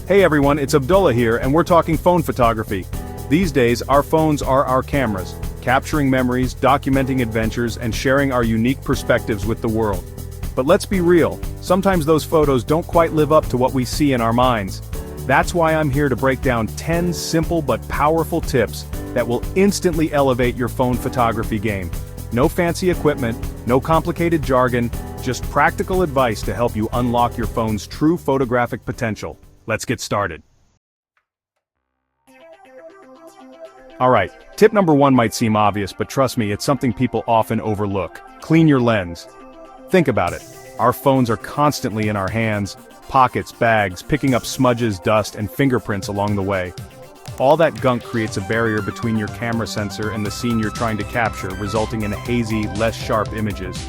Hey everyone, it's Abdullah here and we're talking phone photography. These days, our phones are our cameras, capturing memories, documenting adventures, and sharing our unique perspectives with the world. But let's be real, sometimes those photos don't quite live up to what we see in our minds. That's why I'm here to break down 10 simple but powerful tips that will instantly elevate your phone photography game. No fancy equipment, no complicated jargon, just practical advice to help you unlock your phone's true photographic potential. Let's get started. Alright, tip number 1 might seem obvious, but trust me, it's something people often overlook. Clean your lens. Think about it. Our phones are constantly in our hands, pockets, bags, picking up smudges, dust, and fingerprints along the way. All that gunk creates a barrier between your camera sensor and the scene you're trying to capture, resulting in hazy, less sharp images.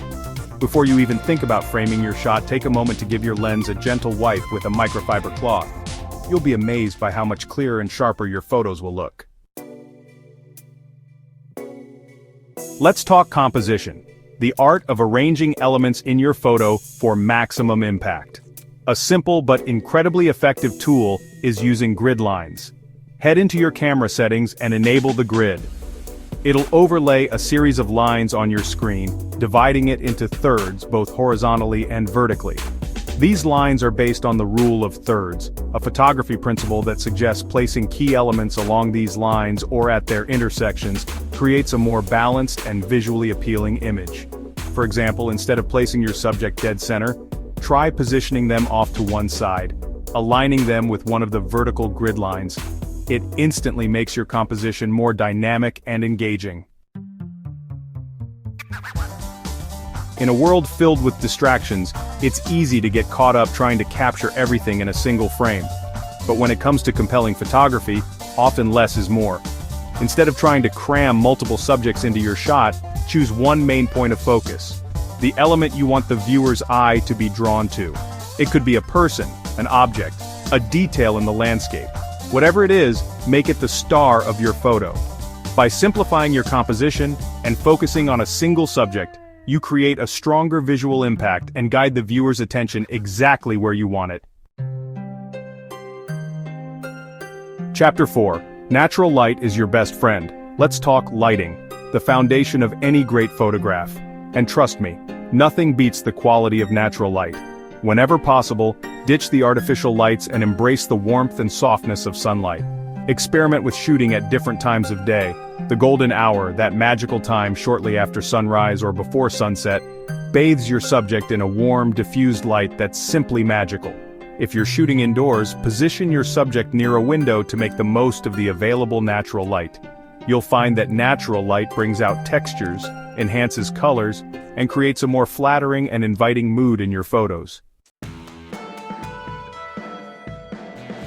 Before you even think about framing your shot, take a moment to give your lens a gentle wipe with a microfiber cloth. You'll be amazed by how much clearer and sharper your photos will look. Let's talk composition, the art of arranging elements in your photo for maximum impact. A simple but incredibly effective tool is using grid lines. Head into your camera settings and enable the grid. It'll overlay a series of lines on your screen, dividing it into thirds both horizontally and vertically. These lines are based on the rule of thirds, a photography principle that suggests placing key elements along these lines or at their intersections creates a more balanced and visually appealing image. For example, instead of placing your subject dead center, try positioning them off to one side, aligning them with one of the vertical grid lines. It instantly makes your composition more dynamic and engaging. In a world filled with distractions, it's easy to get caught up trying to capture everything in a single frame. But when it comes to compelling photography, often less is more. Instead of trying to cram multiple subjects into your shot, choose one main point of focus, the element you want the viewer's eye to be drawn to. It could be a person, an object, a detail in the landscape. Whatever it is, make it the star of your photo. By simplifying your composition and focusing on a single subject, you create a stronger visual impact and guide the viewer's attention exactly where you want it. Chapter 4. Natural light is your best friend. Let's talk lighting, the foundation of any great photograph. And trust me, nothing beats the quality of natural light. Whenever possible, ditch the artificial lights and embrace the warmth and softness of sunlight. Experiment with shooting at different times of day. The golden hour, that magical time shortly after sunrise or before sunset, bathes your subject in a warm, diffused light that's simply magical. If you're shooting indoors, position your subject near a window to make the most of the available natural light. You'll find that natural light brings out textures, enhances colors, and creates a more flattering and inviting mood in your photos.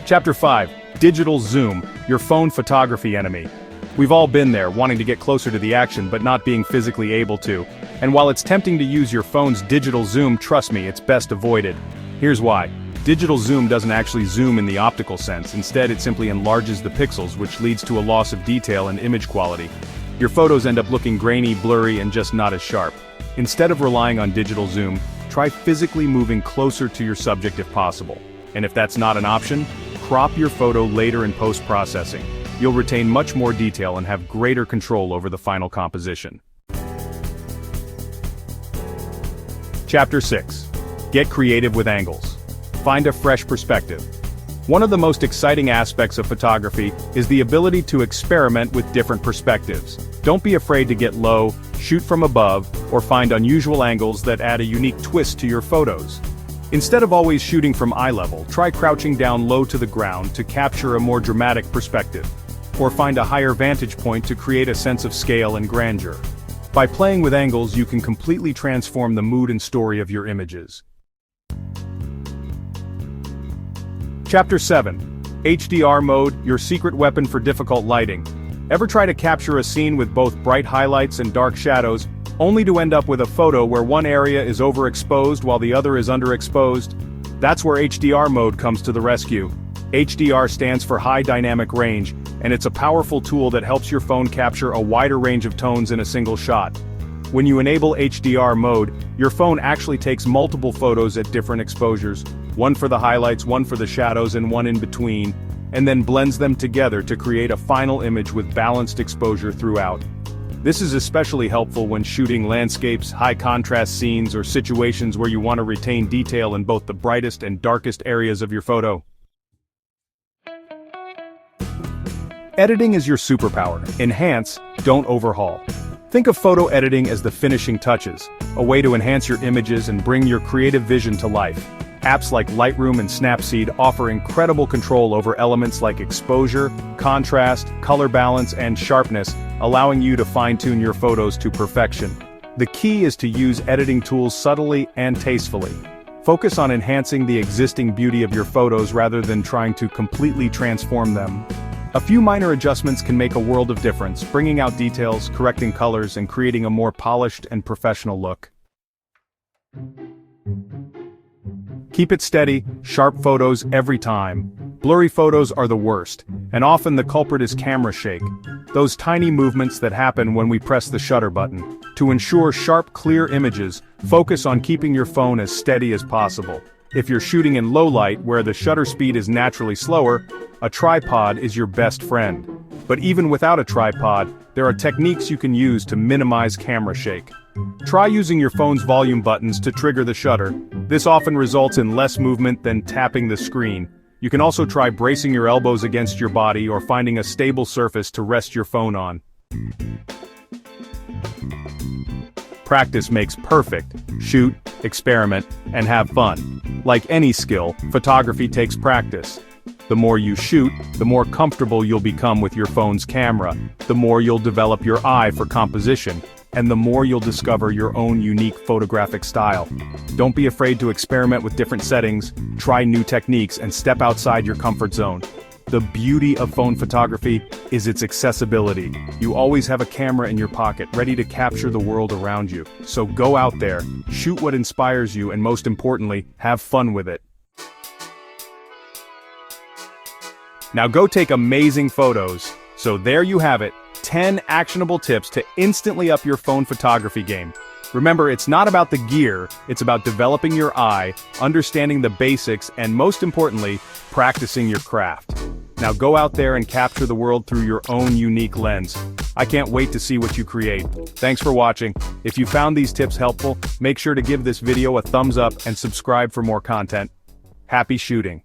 Chapter 5. Digital zoom, your phone photography enemy. We've all been there, wanting to get closer to the action but not being physically able to. And while it's tempting to use your phone's digital zoom, trust me, it's best avoided. Here's why. Digital zoom doesn't actually zoom in the optical sense. Instead, it simply enlarges the pixels, which leads to a loss of detail and image quality. Your photos end up looking grainy, blurry, and just not as sharp. Instead of relying on digital zoom, try physically moving closer to your subject if possible. And if that's not an option, crop your photo later in post-processing. You'll retain much more detail and have greater control over the final composition. Chapter 6. Get creative with angles. Find a fresh perspective. One of the most exciting aspects of photography is the ability to experiment with different perspectives. Don't be afraid to get low, shoot from above, or find unusual angles that add a unique twist to your photos. Instead of always shooting from eye level, try crouching down low to the ground to capture a more dramatic perspective. Or find a higher vantage point to create a sense of scale and grandeur. By playing with angles, you can completely transform the mood and story of your images. Chapter 7. HDR mode, your secret weapon for difficult lighting. Ever try to capture a scene with both bright highlights and dark shadows, only to end up with a photo where one area is overexposed while the other is underexposed? That's where HDR mode comes to the rescue. HDR stands for High Dynamic Range, and it's a powerful tool that helps your phone capture a wider range of tones in a single shot. When you enable HDR mode, your phone actually takes multiple photos at different exposures, one for the highlights, one for the shadows, and one in between, and then blends them together to create a final image with balanced exposure throughout. This is especially helpful when shooting landscapes, high-contrast scenes, or situations where you want to retain detail in both the brightest and darkest areas of your photo. Editing is your superpower. Enhance, don't overhaul. Think of photo editing as the finishing touches, a way to enhance your images and bring your creative vision to life. Apps like Lightroom and Snapseed offer incredible control over elements like exposure, contrast, color balance, and sharpness, allowing you to fine-tune your photos to perfection. The key is to use editing tools subtly and tastefully. Focus on enhancing the existing beauty of your photos rather than trying to completely transform them. A few minor adjustments can make a world of difference, bringing out details, correcting colors, and creating a more polished and professional look. Keep it steady, sharp photos every time. Blurry photos are the worst, and often the culprit is camera shake, those tiny movements that happen when we press the shutter button. To ensure sharp, clear images, focus on keeping your phone as steady as possible. If you're shooting in low light where the shutter speed is naturally slower, a tripod is your best friend. But even without a tripod, there are techniques you can use to minimize camera shake. Try using your phone's volume buttons to trigger the shutter. This often results in less movement than tapping the screen. You can also try bracing your elbows against your body or finding a stable surface to rest your phone on. Practice makes perfect. Shoot, experiment, and have fun. Like any skill, photography takes practice. The more you shoot, the more comfortable you'll become with your phone's camera, the more you'll develop your eye for composition, and the more you'll discover your own unique photographic style. Don't be afraid to experiment with different settings, try new techniques, and step outside your comfort zone. The beauty of phone photography is its accessibility. You always have a camera in your pocket, ready to capture the world around you. So go out there, shoot what inspires you, and most importantly, have fun with it. Now go take amazing photos. So there you have it, 10 actionable tips to instantly up your phone photography game. Remember, it's not about the gear, it's about developing your eye, understanding the basics, and most importantly, practicing your craft. Now go out there and capture the world through your own unique lens. I can't wait to see what you create. Thanks for watching. If you found these tips helpful, make sure to give this video a thumbs up and subscribe for more content. Happy shooting!